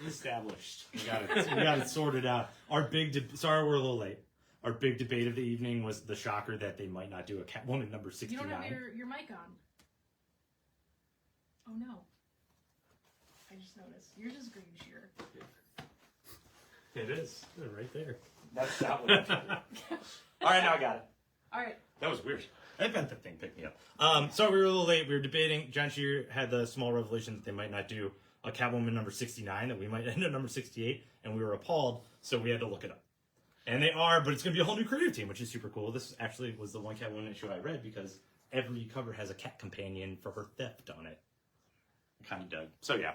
established. We got it sorted out. Our big sorry we're a little late. Our big debate of the evening was the shocker that they might not do a Catwoman number 69. You don't have your mic on. Oh no. I just noticed. Yours is green sheer. It is. Right there. That's not what I'm doing. All right, now I got it. All right. That was weird. I bet the thing picked me up. So we were a little late. We were debating. John Shear had the small revelation that they might not do a Catwoman number 69, that we might end at number 68, and we were appalled, so we had to look it up. And they are, but it's going to be a whole new creative team, which is super cool. This actually was the one Catwoman issue I read because every cover has a cat companion for her theft on it. I kind of dug. So yeah.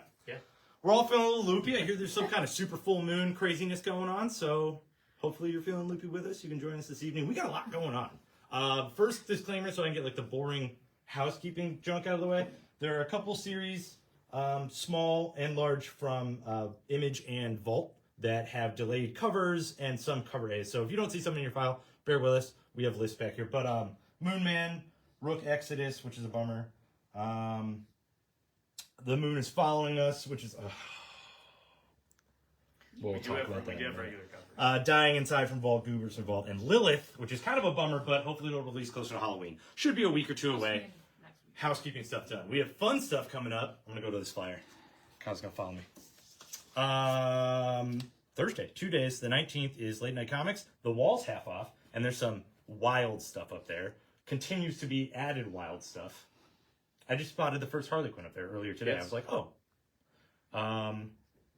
We're all feeling a little loopy. I hear there's some kind of super full moon craziness going on, so hopefully you're feeling loopy with us. You can join us this evening. We got a lot going on. First disclaimer, so I can get like the boring housekeeping junk out of the way. There are a couple series, small and large, from Image and Vault that have delayed covers and some cover A's. So if you don't see something in your file, bear with us. We have lists back here. But Moon Man, Rook Exodus, which is a bummer. The Moon is Following Us, which is... we'll talk about that. We do have regular covers. Dying Inside from Vault, Goobers from Vault, and Lilith, which is kind of a bummer, but hopefully it'll release closer to Halloween. Should be a week or two away. Housekeeping stuff done. We have fun stuff coming up. I'm going to go to this flyer. Kyle's going to follow me. Thursday, 2 days. The 19th is Late Night Comics. The wall's half off, and there's some wild stuff up there. Continues to be added wild stuff. I just spotted the first Harley Quinn up there earlier today. Yes. I was like, oh.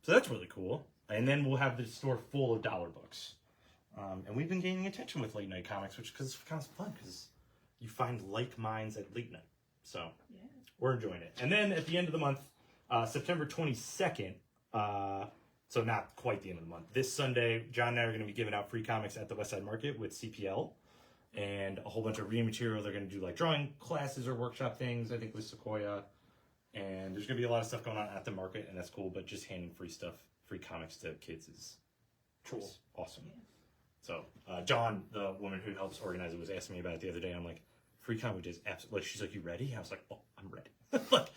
So that's really cool. And then we'll have the store full of dollar books. And we've been gaining attention with Late Night Comics, which is kind of fun because you find like minds at late night. So we're enjoying it. And then at the end of the month, September 22nd, so not quite the end of the month, this Sunday, John and I are going to be giving out free comics at the West Side Market with CPL. And a whole bunch of reading material. They're going to do like drawing classes or workshop things, I think, with Sequoia. And there's going to be a lot of stuff going on at the market, and that's cool. But just handing free stuff, free comics to kids is cool. Awesome. Yeah. So Dawn, the woman who helps organize it, was asking me about it the other day. I'm like, free comic days, absolutely. Like, she's like, you ready? I was like, oh, I'm ready. Like,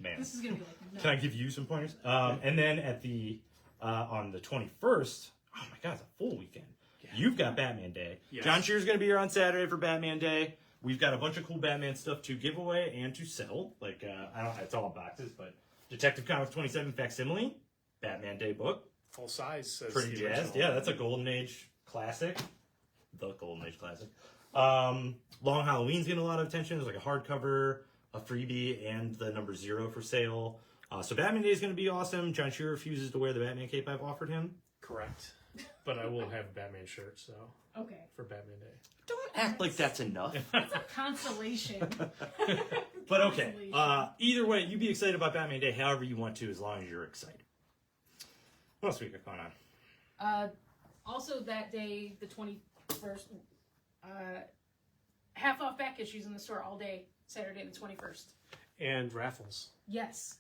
man. This is going to be like, no. Can I give you some pointers? And then at the on the 21st, oh my God, it's a full weekend. You've got Batman Day. Yes. John Shear's going to be here on Saturday for Batman Day. We've got a bunch of cool Batman stuff to give away and to sell. Like, I don't know, it's all in boxes, but Detective Comics 27 Facsimile, Batman Day book. Full size. Says pretty jazzed. Yeah, that's a Golden Age classic. The Golden Age classic. Long Halloween's getting a lot of attention. There's like a hardcover, a freebie, and the number 0 for sale. So Batman Day is going to be awesome. John Shear refuses to wear the Batman cape I've offered him. Correct. But I will have a Batman shirt, so for Batman Day. Don't act like that's enough. It's a consolation. But okay. Either way, you be excited about Batman Day however you want to, as long as you're excited. What else we got going on? Also that day, the 21st, half off back issues in the store all day, Saturday the 21st. And raffles. Yes.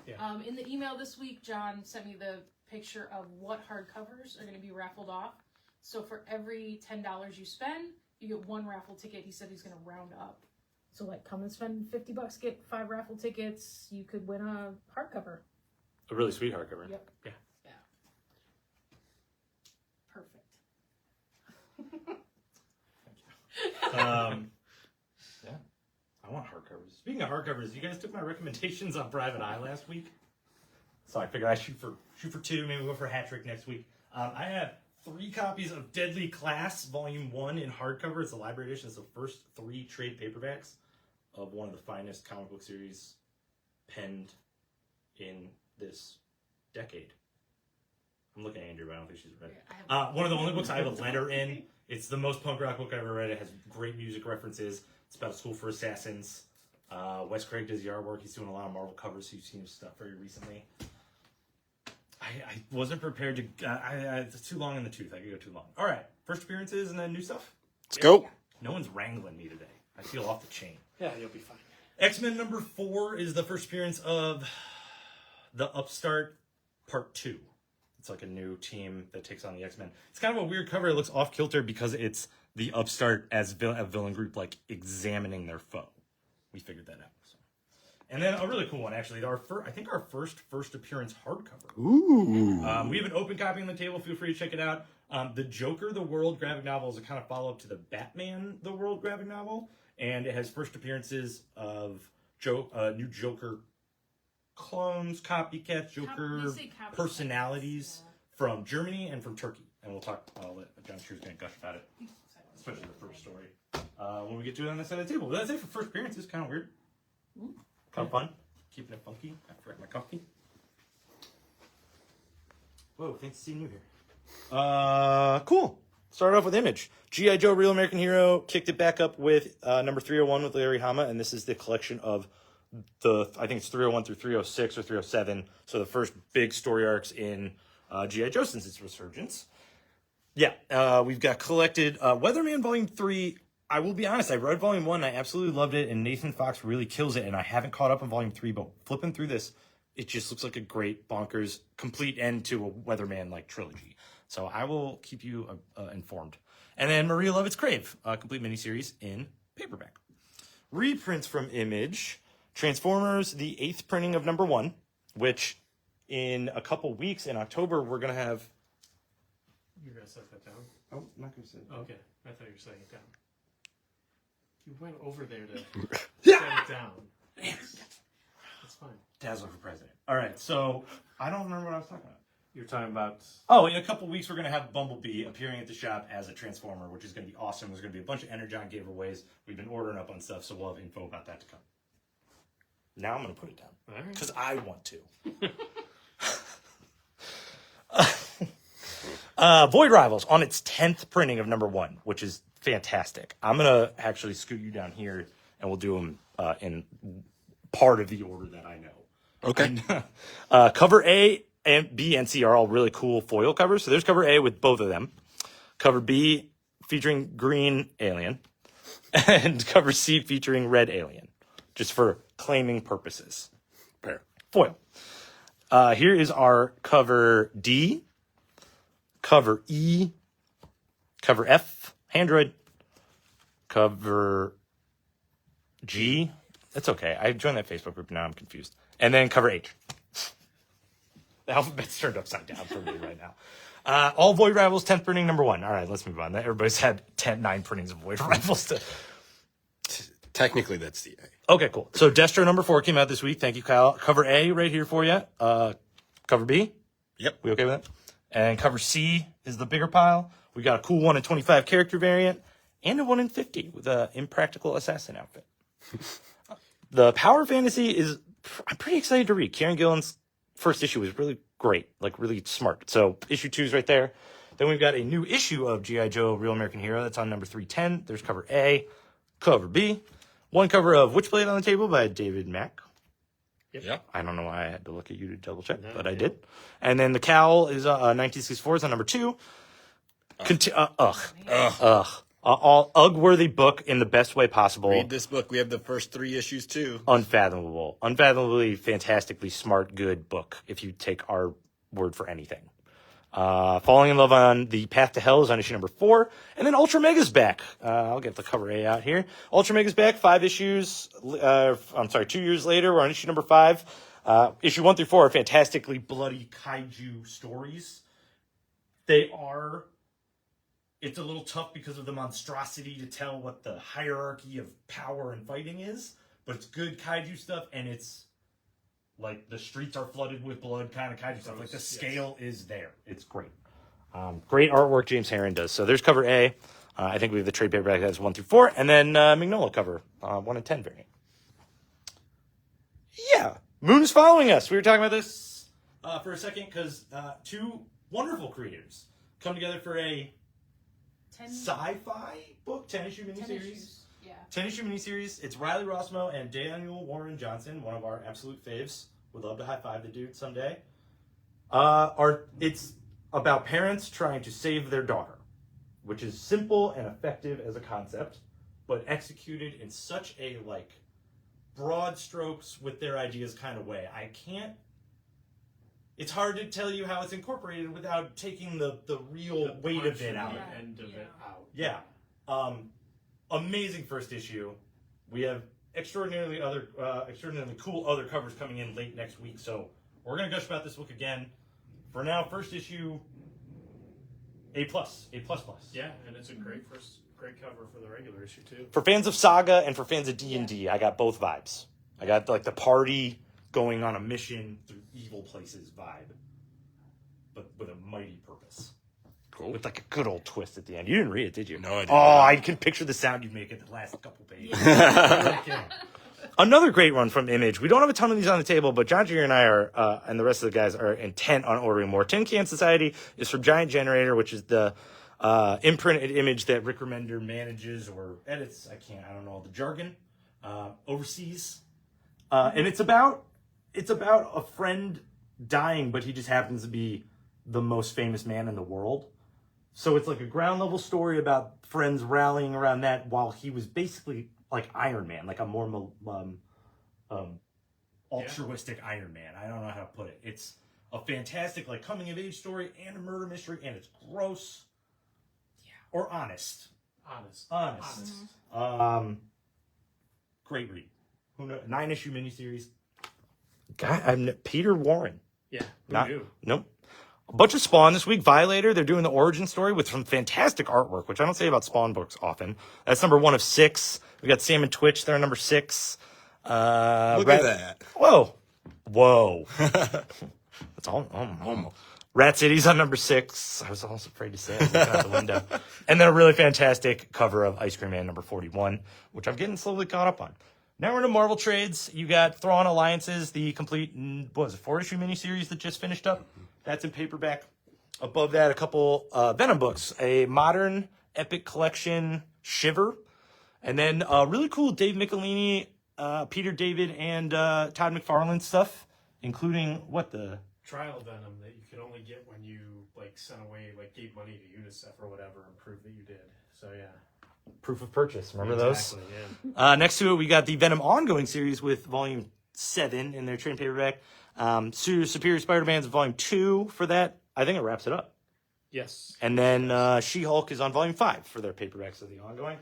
Yeah. In the email this week, John sent me the picture of what hardcovers are going to be raffled off. So for every $10 you spend, you get one raffle ticket. He said he's going to round up. So like, come and spend $50, get 5 raffle tickets. You could win a hardcover. A really sweet hardcover. Yep. Yeah. Perfect. Thank you. Yeah. I want hardcovers. Speaking of hardcovers, you guys took my recommendations on Private Eye last week. So I figured I'd shoot for 2, maybe we'll go for a hat trick next week. I have 3 copies of Deadly Class, Volume 1 in hardcover. It's the library edition. It's the first 3 trade paperbacks of one of the finest comic book series penned in this decade. I'm looking at Andrew, but I don't think she's read. One of the only books I have a letter in. It's the most punk rock book I've ever read. It has great music references. It's about a school for assassins. Wes Craig does the artwork. He's doing a lot of Marvel covers, so you've seen his stuff very recently. I wasn't prepared to... it's too long in the tooth. I could go too long. All right. First appearances and then new stuff? Let's go. No one's wrangling me today. I feel off the chain. Yeah, you'll be fine. X-Men number 4 is the first appearance of the Upstart Part 2. It's like a new team that takes on the X-Men. It's kind of a weird cover. It looks off-kilter because it's the Upstart as a villain group, like, examining their foe. We figured that out. So. And then a really cool one, actually. I think our first appearance hardcover. Ooh. We have an open copy on the table. Feel free to check it out. The Joker, the World graphic novel is a kind of follow-up to the Batman, the World graphic novel. And it has first appearances of new Joker clones, copycats, Joker personalities from Germany and from Turkey. And I'll let John Schuer's going to gush about it, especially the first story, when we get to it on this side of the table. But that's it for first appearances. Kind of weird. Kind of fun. Keeping it funky. I forgot my coffee. Whoa, thanks for seeing you here. Cool. Start off with Image. G.I. Joe Real American Hero kicked it back up with number 301 with Larry Hama, and this is the collection of I think it's 301 through 306 or 307, so the first big story arcs in G.I. Joe since its resurgence. Yeah, we've got collected Weatherman Volume 3. I will be honest, I read Volume 1, I absolutely loved it, and Nathan Fox really kills it, and I haven't caught up on Volume 3, but flipping through this, it just looks like a great, bonkers, complete end to a Weatherman-like trilogy. So I will keep you informed. And then Maria Lovett's Crave, a complete miniseries in paperback. Reprints from Image, Transformers, the 8th printing of number 1, which in a couple weeks in October, we're going to have... You're going to set that down? Oh, I'm not going to set it down. Okay, I thought you were setting it down. You went over there to set it down. That's fine. Dazzler for president. All right, so I don't remember what I was talking about. You're talking about... Oh, in a couple weeks, we're going to have Bumblebee appearing at the shop as a Transformer, which is going to be awesome. There's going to be a bunch of Energon giveaways. We've been ordering up on stuff, so we'll have info about that to come. Now I'm going to put it down because I want to. Void Rivals on its 10th printing of number 1, which is fantastic. I'm going to actually scoot you down here, and we'll do them in part of the order that I know. Okay. Cover A and B and C are all really cool foil covers. So there's cover A with both of them. Cover B featuring green alien. And cover C featuring red alien. Just for claiming purposes. Fair. Foil. Here is our cover D. Cover E. Cover F. Handroid. Cover G. That's okay. I joined that Facebook group, now I'm confused. And then cover H. The alphabet's turned upside down for me right now. All Void Rivals, 10th printing, number 1. All right, let's move on. Everybody's had 9 printings of Void Rivals. Technically, that's the A. Okay, cool. So Destro number 4 came out this week. Thank you, Kyle. Cover A right here for you. Cover B? Yep. We okay with that? And cover C is the bigger pile. We got a cool 1 in 25 character variant and a 1 in 50 with an impractical assassin outfit. The Power Fantasy is, I'm pretty excited to read. Kieran Gillen's first issue was really great, like really smart. So issue 2 is right there. Then we've got a new issue of G.I. Joe Real American Hero. That's on number 310. There's cover A, cover B. 1 cover of Witchblade on the Table by David Mack. Yep. I don't know why I had to look at you to double check, but I did. And then the Cowl is 1964 is on number 2. All ugh-worthy book in the best way possible. Read this book. We have the first 3 issues too. Unfathomably, fantastically smart, good book, if you take our word for anything. Falling in Love on the Path to Hell is on issue number 4. And then Ultra Mega's back. I'll get the cover A out here. Ultra Mega's back, 5 issues. 2 years later, we're on issue number 5. Issue 1 through 4 are fantastically bloody kaiju stories. It's a little tough because of the monstrosity to tell what the hierarchy of power and fighting is, but it's good kaiju stuff, and it's like the streets are flooded with blood kind of kaiju stuff. Like the scale is there. It's great. Great artwork James Herron does. So there's cover A. I think we have the trade paperback that has 1 through 4, and then Magnolia cover, 1 in 10 variant. Yeah, Moon's following us. We were talking about this for a second because 2 wonderful creators come together for a sci-fi book, 10-issue miniseries. 10-issue miniseries. It's Riley Rossmo and Daniel Warren Johnson, one of our absolute faves. Would love to high-five the dude someday. It's about parents trying to save their daughter, which is simple and effective as a concept, but executed in such a broad strokes with their ideas kind of way. It's hard to tell you how it's incorporated without taking the real weight of it out. End of it out. Yeah. Amazing first issue. We have extraordinarily cool other covers coming in late next week. So we're gonna gush about this book again. For now, first issue, A+. Yeah, and it's a great cover for the regular issue too. For fans of Saga and for fans of D&D, I got both vibes. I got like the party going on a mission through evil places vibe, but with a mighty purpose. Cool. With like a good old twist at the end. You didn't read it, did you? No, I didn't. Oh, I can picture the sound you make at the last couple pages. Another great one from Image. We don't have a ton of these on the table, but John Jr. and I are, and the rest of the guys are intent on ordering more. Tin Can Society is from Giant Generator, which is the imprint at Image that Rick Remender manages or edits. I don't know all the jargon. Overseas. And it's about a friend dying, but he just happens to be the most famous man in the world. So it's like a ground level story about friends rallying around that while he was basically like Iron Man, like a more altruistic Iron Man. I don't know how to put it. It's a fantastic like coming of age story and a murder mystery, and it's gross. Yeah. Or honest. Honest. Great read. Who knows? 9-issue miniseries. I'm Peter Warren. Yeah, Nope. A bunch of Spawn this week. Violator, they're doing the origin story with some fantastic artwork, which I don't say about Spawn books often. That's number 1 of 6. We got Sam and Twitch, they're number 6. Look at that. Whoa. That's all. Oh. Rat City's on number 6. I was almost afraid to say it. Looking out the window. And then a really fantastic cover of Ice Cream Man number 41, which I'm getting slowly caught up on. Now we're into Marvel trades. You got Thrawn Alliances, the complete, 4-issue miniseries that just finished up. That's in paperback. Above that, a couple Venom books. A modern epic collection, Shiver. And then really cool Dave Michelini, Peter David, and Todd McFarlane stuff, including Trial Venom that you could only get when you sent away, gave money to UNICEF or whatever and proved that you did. So yeah. Proof of purchase. Remember those? Yeah. Next to it, we got the Venom ongoing series with Volume 7 in their trade paperback. Superior Spider-Man's Volume 2 for that. I think it wraps it up. Yes. And then She-Hulk is on Volume 5 for their paperbacks of the ongoing.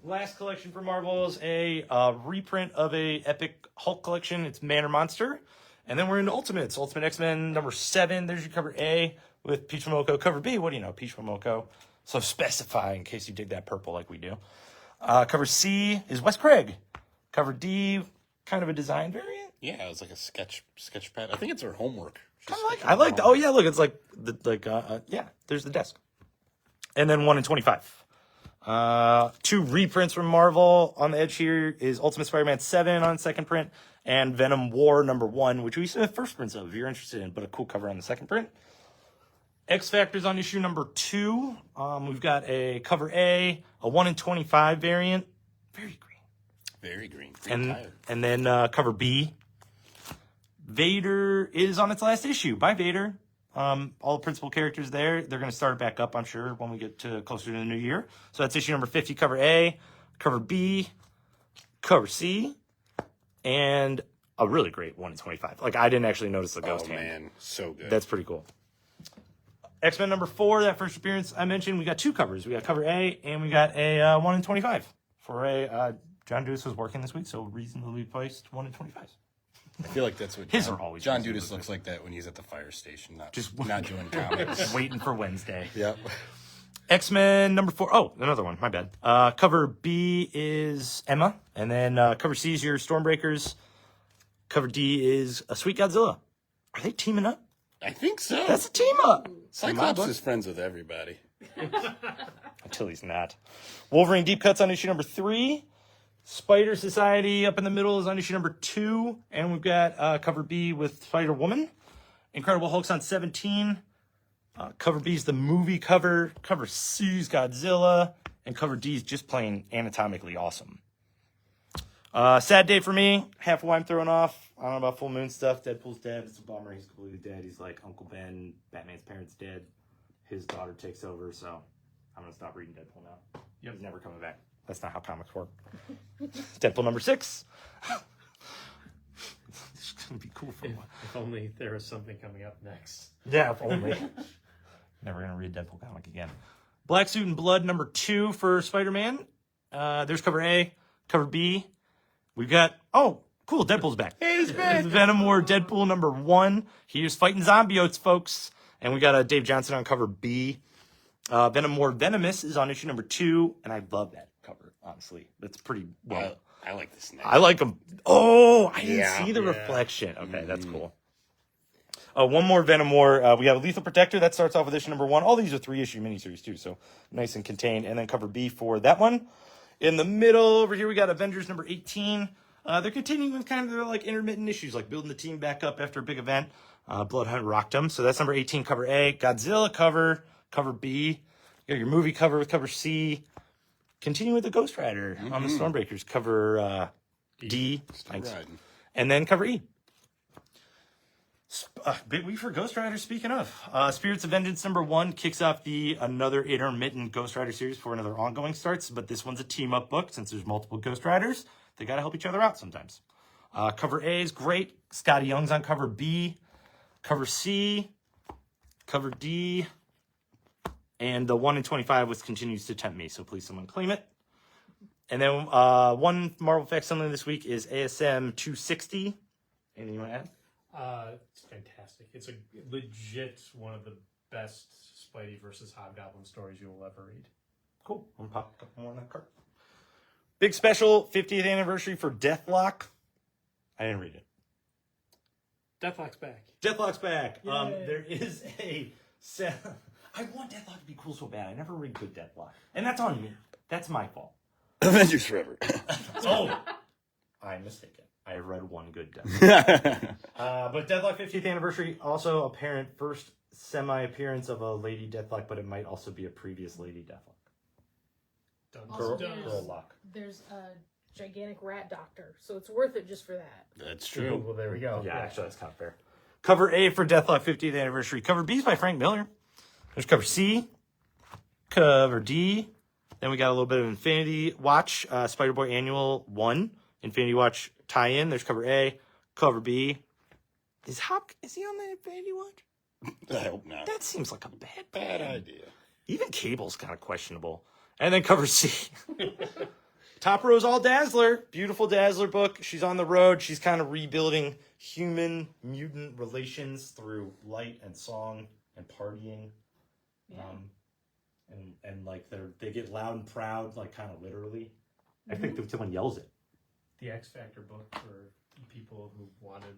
Last collection for Marvel is a reprint of a epic Hulk collection. It's Man or Monster. And then we're into Ultimates. Ultimate X-Men number 7. There's your cover A with Peach Momoko. Cover B, what do you know? Peach Momoko. So specify in case you dig that purple like we do. Cover C is Wes Craig. Cover D, kind of a design variant. Yeah, it was like a sketch pad. I think it's her homework. I like that. Oh yeah, look, it's there's the desk. And then 1 in 25. 2 reprints from Marvel on the edge here is Ultimate Spider-Man 7 on second print and Venom War number 1, which we used to have first prints of if you're interested in, but a cool cover on the second print. X Factor's on issue number 2. We've got a cover A, a 1 in 25 variant. Very green. Very green. And then cover B. Vader is on its last issue. Bye, Vader. All the principal characters there. They're going to start it back up, I'm sure, when we get closer to the new year. So that's issue number 50, cover A, cover B, cover C, and a really great 1 in 25. I didn't actually notice the ghost hand. Man, so good. That's pretty cool. X-Men number 4, that first appearance I mentioned, we got 2 covers. We got cover A, and we got a 1 in 25 for a John Dudas was working this week, so reasonably placed 1 in 25. I feel like that's what His are always John Dudas looks like that when he's at the fire station, not doing comics. Waiting for Wednesday. Yep. X-Men number 4. Oh, another one. My bad. Cover B is Emma, and then cover C is your Stormbreakers. Cover D is a Sweet Godzilla. Are they teaming up? I think so. That's a team up. Cyclops is friends with everybody. Until he's not. Wolverine Deep Cuts on issue number 3. Spider Society up in the middle is on issue number 2. And we've got cover B with Spider-Woman. Incredible Hulk's on 17. Cover B is the movie cover. Cover C is Godzilla. And cover D is just plain anatomically awesome. Sad day for me. Half of why I'm throwing off. I don't know about Full Moon stuff. Deadpool's dead. It's a bummer. He's completely dead. He's like Uncle Ben. Batman's parents dead. His daughter takes over. So I'm going to stop reading Deadpool now. Yep. He's never coming back. That's not how comics work. Deadpool number 6. It's going to be cool for a while. If only there was something coming up next. Yeah, if only. Never going to read a Deadpool comic again. Black Suit and Blood number 2 for Spider-Man. There's cover A. Cover B. We've got, oh, cool, Deadpool's back. Hey, he's back. It's Venom War Deadpool number 1. He's fighting zombiotes, folks. And we got Dave Johnson on cover B. Venom War Venomous is on issue number 2, and I love that cover, honestly. That's pretty well. I like this name. I like them. Oh, I didn't Yeah. see the reflection. Okay, that's cool. One more Venom War. We have Lethal Protector. That starts off with issue number 1. All these are 3-issue miniseries, too, so nice and contained. And then cover B for that one. In the middle, over here, we got Avengers number 18. They're continuing with kind of their like intermittent issues, like building the team back up after a big event. Bloodhunt rocked them. So that's number 18, cover A. Godzilla cover B. You got your movie cover with cover C. Continue with the Ghost Rider on the Stormbreakers, cover D. Thanks. And then cover E. Big week for Ghost Rider, speaking of. Spirits of Vengeance number 1 kicks off another intermittent Ghost Rider series before another ongoing starts, but this one's a team-up book since there's multiple Ghost Riders. They got to help each other out sometimes. Cover A is great. Scotty Young's on cover B. Cover C. Cover D. And the 1 in 25 which continues to tempt me, so please someone claim it. And then one Marvel facsimile this week is ASM 260. Anything you want to add? It's fantastic. It's a legit one of the best Spidey versus Hobgoblin stories you will ever read. Cool. I'm gonna pop a couple more on that card. Big special 50th anniversary for Deathlock. I didn't read it. Deathlock's back. Deathlock's back. Yay. There is a set. I want Deathlock to be cool so bad. I never read good Deathlock, and that's on me. That's my fault. Avengers Forever. Oh, I'm mistaken. I read one good Deathlock. But Deathlock 50th anniversary, also apparent first semi-appearance of a Lady Deathlock, but it might also be a previous Lady Deathlock. Also, Girl Lock. there's a gigantic rat doctor, so it's worth it just for that. That's true. Well, there we go. Yeah, actually, that's kind of fair. Cover A for Deathlock 50th anniversary. Cover B is by Frank Miller. There's cover C. Cover D. Then we got a little bit of Infinity Watch, Spider-Boy Annual 1. Infinity Watch tie-in. There's cover A. Cover B. Is he on the Infinity Watch? I hope not. That seems like a bad idea. Even Cable's kind of questionable. And then cover C. Top row's all Dazzler. Beautiful Dazzler book. She's on the road. She's kind of rebuilding human-mutant relations through light and song and partying. Yeah. And like they get loud and proud, like kind of literally. I think that someone yells it. The X Factor book for people who wanted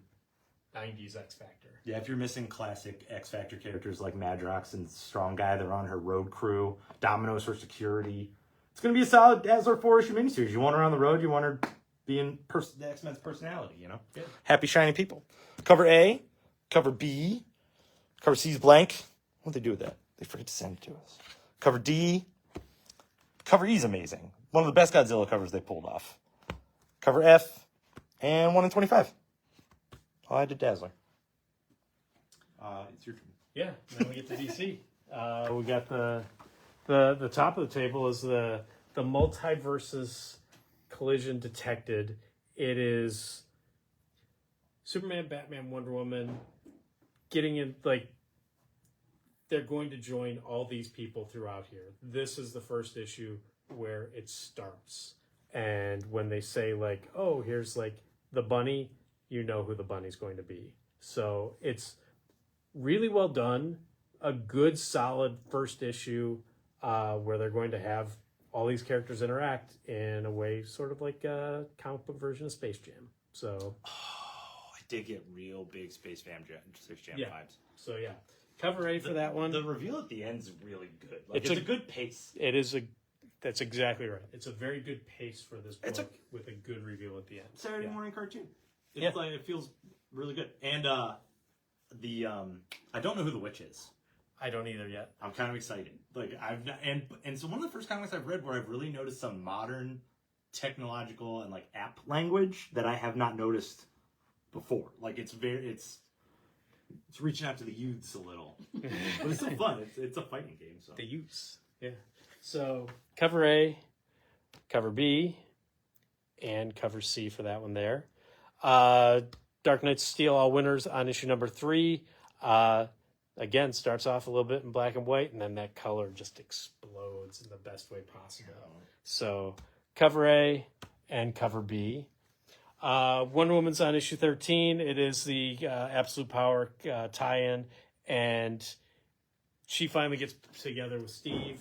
90s X Factor. Yeah, if you're missing classic X Factor characters like Madrox and Strong Guy, they're on her road crew. Domino's her security. It's going to be a solid Dazzler 4-issue miniseries. You want her on the road, you want her being the X-Men's personality, you know? Yeah. Happy, shiny people. Cover A, cover B, cover C's blank. What'd they do with that? They forget to send it to us. Cover D, cover E's amazing. One of the best Godzilla covers they pulled off. Cover F, and 1 in 25. I'll add to Dazzler. It's your turn. Yeah, then we get to DC. We got the top of the table is the multiverses collision detected. It is Superman, Batman, Wonder Woman getting in, like, they're going to join all these people throughout here. This is the first issue where it starts. And when they say, like, oh, here's, like, the bunny, you know who the bunny's going to be. So it's really well done. A good, solid first issue where they're going to have all these characters interact in a way sort of like a comic book version of Space Jam. So, I did get real big Space Jam Yeah. vibes. so yeah. Cover A for that one. The reveal at the end is really good. Like, it's a good pace. It is that's exactly right. It's a very good pace for this book It's with a good reveal at the end. Saturday Yeah. morning cartoon. It's Yeah. like, it feels really good. And I don't know who the witch is. I don't either yet. I'm kind of excited. Like I've not, and so one of the first comics I've read where I've really noticed some modern technological and like app language that I have not noticed before. Like it's reaching out to the youths a little, but it's still fun. It's a fighting game. So The use. Yeah. So cover A, cover B, and cover C for that one there. Dark Knights Steel all winners on issue number 3. Again, starts off a little bit in black and white, and then that color just explodes in the best way possible. So cover A and cover B. Wonder Woman's on issue 13. It is the Absolute Power tie-in, and she finally gets together with Steve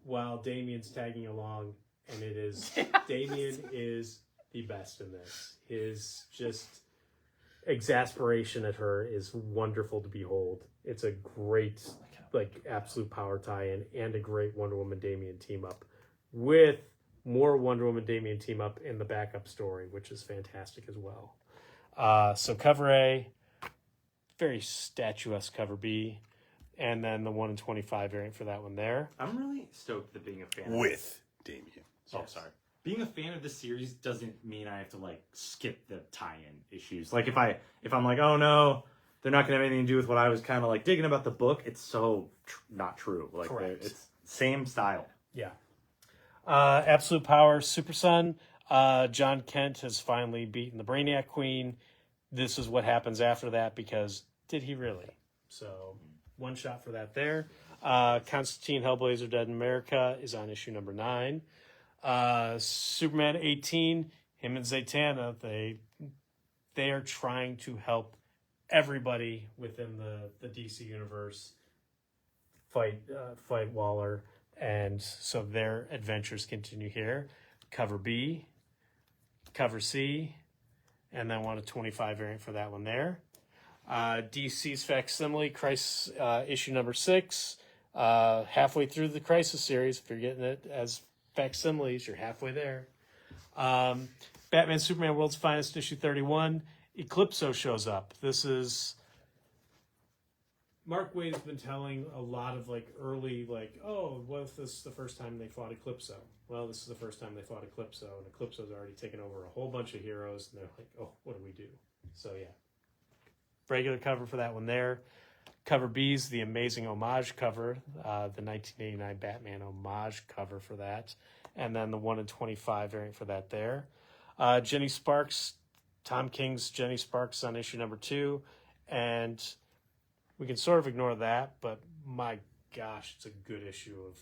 while Damien's tagging along, and it is Damien is the best in this. His just exasperation at her is wonderful to behold. It's a great Absolute Power tie-in and a great Wonder Woman Damien team up with more Wonder Woman Damien team up in the backup story, which is fantastic as well. So cover A, very statuesque cover B, and then the 1 in 25 variant for that one there. I'm really stoked that being a fan With Damien. Oh, sorry. Being a fan of this series doesn't mean I have to skip the tie-in issues. Like if I'm like, oh no, they're not gonna have anything to do with what I was kind of digging about the book. It's so not true. Correct. It's same style. Yeah. Absolute Power, Super Son. John Kent has finally beaten the Brainiac Queen. This is what happens after that, because did he really? So one shot for that there. Constantine Hellblazer Dead in America is on issue number 9. Superman 18, him and Zatanna, they are trying to help everybody within the DC universe fight Waller. And so their adventures continue here. Cover B, cover C, and then 1 of 25 variant for that one there. DC's Facsimile, Crisis issue number 6. Halfway through the Crisis series, if you're getting it as facsimiles, you're halfway there. Batman Superman World's Finest issue 31. Eclipso shows up. This is... Mark Waid has been telling a lot of early what if this is the first time they fought Eclipso? Well, this is the first time they fought Eclipso, and Eclipso's already taken over a whole bunch of heroes, and they're like, oh, what do we do? So yeah, regular cover for that one there. Cover B's the amazing homage cover, the 1989 Batman homage cover for that, and then the 1 in 25 variant for that there. Jenny Sparks, Tom King's Jenny Sparks on issue number 2, and we can sort of ignore that, but my gosh, it's a good issue of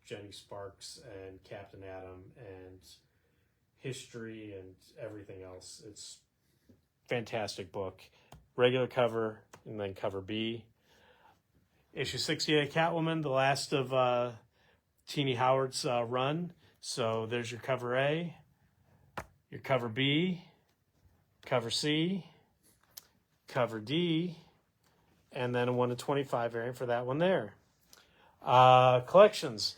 Jenny Sparks and Captain Atom and history and everything else. It's a fantastic book. Regular cover and then cover B. Issue 68 Catwoman, the last of Teenie Howard's run. So there's your cover A, your cover B, cover C, cover D, and then a 1 to 25 variant for that one there. Collections.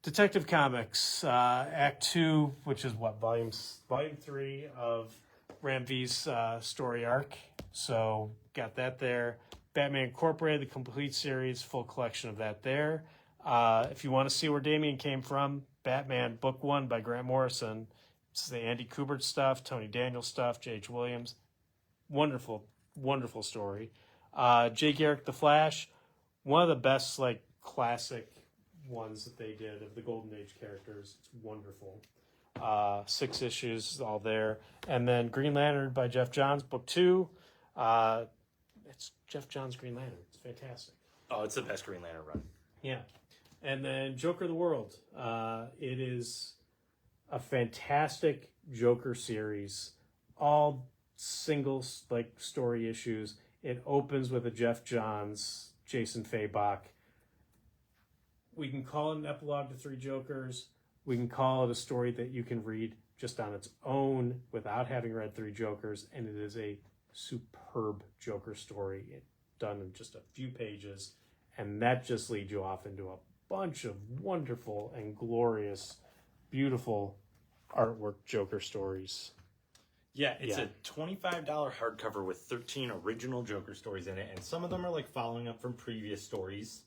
Detective Comics, Act 2, which is volume 3 of Ram V's story arc. So got that there. Batman Incorporated, the complete series, full collection of that there. If you want to see where Damien came from, Batman Book 1 by Grant Morrison. This is the Andy Kubert stuff, Tony Daniels stuff, J.H. Williams. Wonderful, wonderful story. Jay Garrick, The Flash, one of the best classic ones that they did of the Golden Age characters. It's wonderful. 6 issues all there. And then Green Lantern by Jeff Johns, Book 2. It's Jeff Johns' Green Lantern. It's fantastic. Oh, it's the best Green Lantern run. Yeah. And then Joker of the World. It is a fantastic Joker series. All single story issues. It opens with a Jeff Johns, Jason Fabok. We can call it an epilogue to 3 Jokers. We can call it a story that you can read just on its own without having read 3 Jokers. And it is a superb Joker story done in just a few pages. And that just leads you off into a bunch of wonderful and glorious, beautiful artwork Joker stories. Yeah, it's a $25 hardcover with 13 original Joker stories in it, and some of them are following up from previous stories,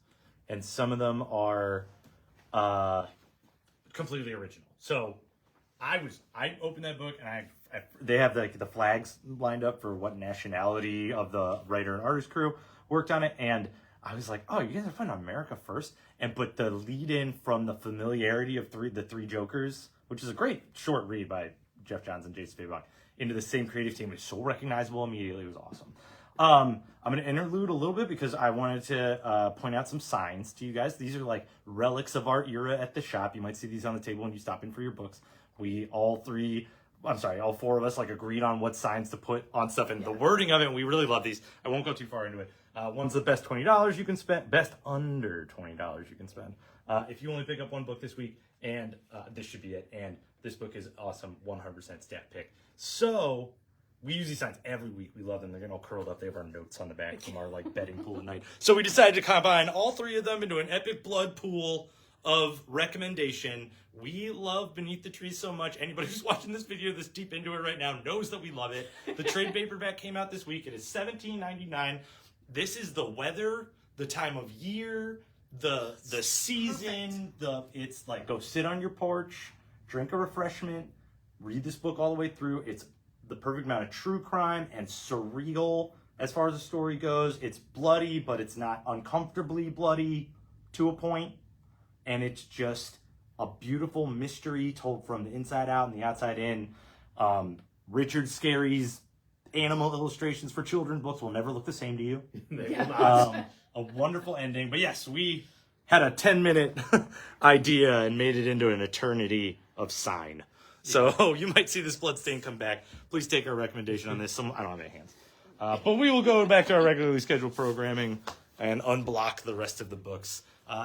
and some of them are completely original. So I opened that book, and they have the flags lined up for what nationality of the writer and artist crew worked on it, and I was like, oh, you guys are putting America first, but the lead in from the familiarity of the three Jokers, which is a great short read by Jeff Johns and Jason Fabok, into the same creative team. It's so recognizable immediately. It was awesome. I'm going to interlude a little bit because I wanted to point out some signs to you guys. These are relics of our era at the shop. You might see these on the table when you stop in for your books. We all 3 all four of us like agreed on what signs to put on stuff and the wording of it. And we really love these. I won't go too far into it. One's the best $20 you can spend, best under $20 you can spend. If you only pick up one book this week, and this should be it. And this book is awesome, 100% stat pick. So we use these signs every week. We love them. They're getting all curled up. They have our notes on the back from our like betting pool at night. So we decided to combine all three of them into an epic blood pool of recommendation. We love Beneath the Trees so much. Anybody who's watching this video this deep into it right now knows that we love it. The trade paperback came out this week. It is $17.99. This is the weather, the time of year, the season. It's like go sit on your porch, drink a refreshment, read this book all the way through. It's the perfect amount of true crime and surreal as far as the story goes. It's bloody, but it's not uncomfortably bloody to a point. And it's just a beautiful mystery told from the inside out and the outside in. Richard Scarry's animal illustrations for children books will never look the same to you. A wonderful ending. But yes, we had a 10-minute idea and made it into an eternity of sign. So you might see this bloodstain come back. Please take our recommendation on this. I don't have any hands. But we will go back to our regularly scheduled programming and unblock the rest of the books.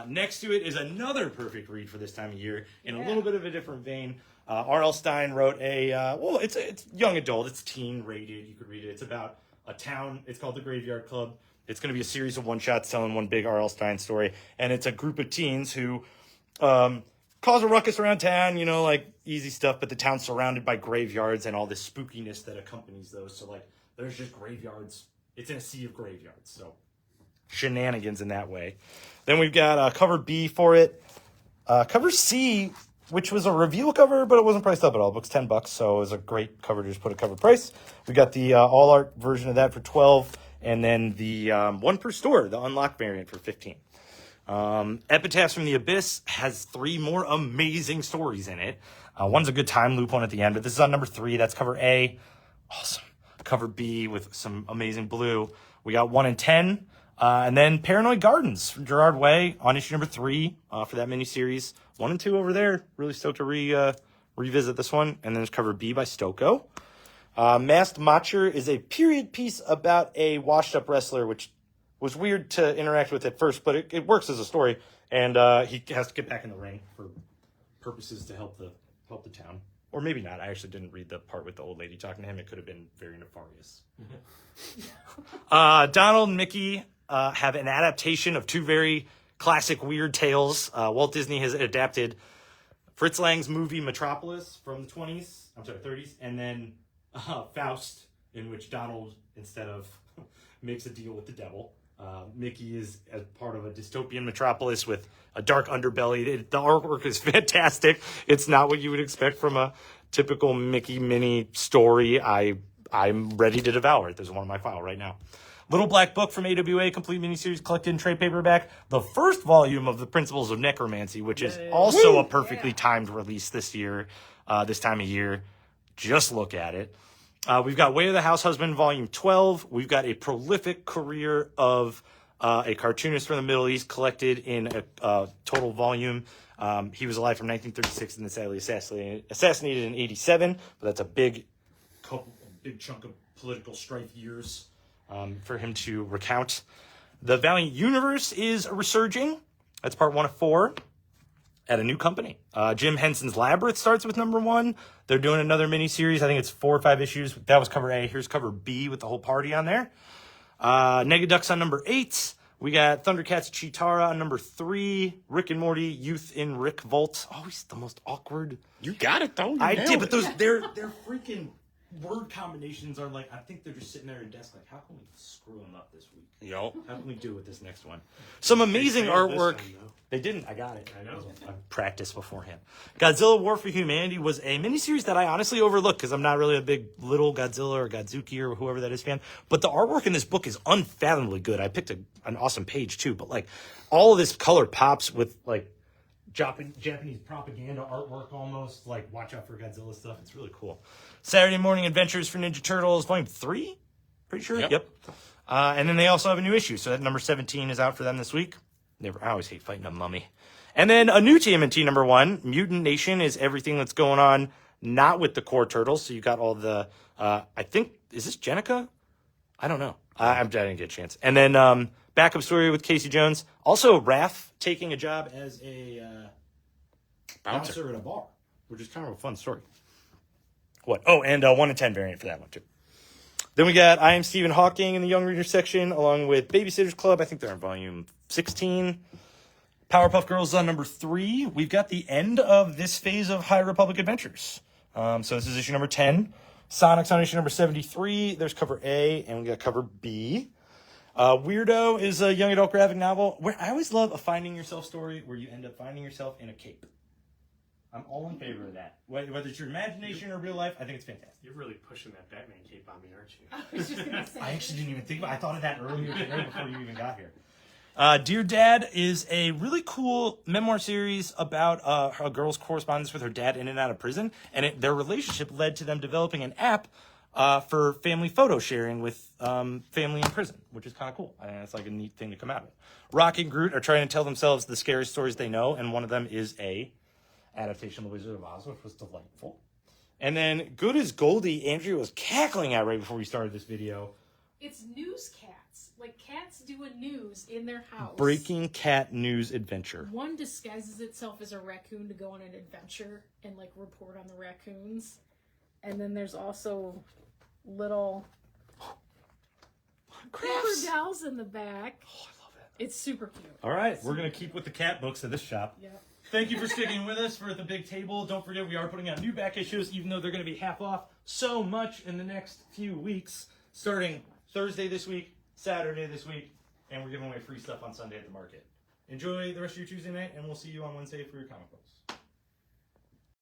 Next to it is another perfect read for this time of year in a little bit of a different vein. R.L. Stine wrote it's young adult. It's teen rated. You could read it. It's about a town. It's called The Graveyard Club. It's going to be a series of one-shots telling one big R.L. Stine story. And it's a group of teens who cause a ruckus around town, like easy stuff, but the town's surrounded by graveyards and all this spookiness that accompanies those. So, like, there's just graveyards. It's in a sea of graveyards. So, shenanigans in that way. Then we've got cover B for it. Cover C, which was a review cover, but it wasn't priced up at all. The book's $10, so it was a great cover to just put a cover price. We got the all art version of that for $12, and then the one per store, the unlocked variant for $15. Epitaphs from the Abyss has 3 more amazing stories in it. One's a good time loop one at the end, but this is on number 3. That's cover A. Awesome. Cover B with some amazing blue. We got 1 and 10. And then Paranoid Gardens from Gerard Way on issue number 3 for that miniseries. 1 and 2 over there. Really stoked to revisit this one. And then there's cover B by Stocco. Masked Macher is a period piece about a washed-up wrestler, which was weird to interact with at first, but it works as a story. And he has to get back in the ring for purposes to help the town. Or maybe not. I actually didn't read the part with the old lady talking to him. It could have been very nefarious. Donald and Mickey have an adaptation of 2 very classic weird tales. Walt Disney has adapted Fritz Lang's movie Metropolis from the 30s, and then Faust, in which Donald, instead of makes a deal with the devil, Mickey is as part of a dystopian metropolis with a dark underbelly. The artwork is fantastic. It's not what you would expect from a typical Mickey mini story. I'm ready to devour it. There's one in my file right now. Little Black Book from AWA, complete miniseries collected in trade paperback. The first volume of The Principles of Necromancy, which is also a perfectly timed release this year, this time of year. Just look at it. We've got Way of the House Husband, Volume 12. We've got a prolific career of a cartoonist from the Middle East collected in a total volume. He was alive from 1936 and then sadly assassinated in 87. But that's a big chunk of political strife years for him to recount. The Valiant Universe is resurging. That's part 1 of 4. At a new company. Jim Henson's Labyrinth starts with number 1. They're doing another miniseries. I think it's 4 or 5 issues. That was cover A. Here's cover B with the whole party on there. Negaducks on number 8. We got Thundercats Chitara on number 3. Rick and Morty Youth in Rick Vault. Always the most awkward. You got it though. I did, but they're freaking word combinations are like, I think they're just sitting there at a desk like, how can we screw them up this week? Yo. How can we do with this next one? Some amazing artwork. They didn't. I got it. I know. I practiced beforehand. Godzilla War for Humanity was a miniseries that I honestly overlooked because I'm not really a big little Godzilla or Godzuki or whoever that is fan. But the artwork in this book is unfathomably good. I picked an awesome page too. But like all of this color pops with like Japanese propaganda artwork almost. Like watch out for Godzilla stuff. It's really cool. Saturday Morning Adventures for Ninja Turtles, Volume 3. Pretty sure. Yep. And then they also have a new issue. So that number 17 is out for them this week. I always hate fighting a mummy. And then a new TMNT number 1, Mutant Nation, is everything that's going on not with the core turtles. So you got all the, I think, is this Jenica? I don't know. I didn't get a chance. And then backup story with Casey Jones. Also, Raph taking a job as a bouncer at a bar, which is kind of a fun story. What? Oh, and 1 in 10 variant for that one, too. Then we got I Am Stephen Hawking in the Young Reader section, along with Babysitter's Club. I think they're in volume 16. Powerpuff Girls on number 3. We've got the end of this phase of High Republic Adventures. So this is issue number 10. Sonic's on issue number 73. There's cover A, and we got cover B. Weirdo is a young adult graphic novel where I always love a finding yourself story where you end up finding yourself in a cape. I'm all in favor of that. Whether it's your imagination or real life, I think it's fantastic. You're really pushing that Batman cape on me, aren't you? I was just gonna say. I actually didn't even think about it. I thought of that earlier today before you even got here. Dear Dad is a really cool memoir series about a girl's correspondence with her dad in and out of prison, and their relationship led to them developing an app for family photo sharing with family in prison, which is kind of cool. I think that's like a neat thing to come out of it. Rock and Groot are trying to tell themselves the scariest stories they know, and one of them is a adaptation of The Wizard of Oz, which was delightful. And then Good as Goldie, Andrew was cackling at right before we started this video. It's news cats. Like cats doing news in their house. Breaking cat news adventure. One disguises itself as a raccoon to go on an adventure and like report on the raccoons. And then there's also little paper dolls in the back. Oh, I love it. It's super cute. All right, we're going to keep with the cat books at this shop. Yep. Thank you for sticking with us for the big table. Don't forget, we are putting out new back issues, even though they're going to be half off so much in the next few weeks, starting Thursday this week, Saturday this week, and we're giving away free stuff on Sunday at the market. Enjoy the rest of your Tuesday night, and we'll see you on Wednesday for your comic books.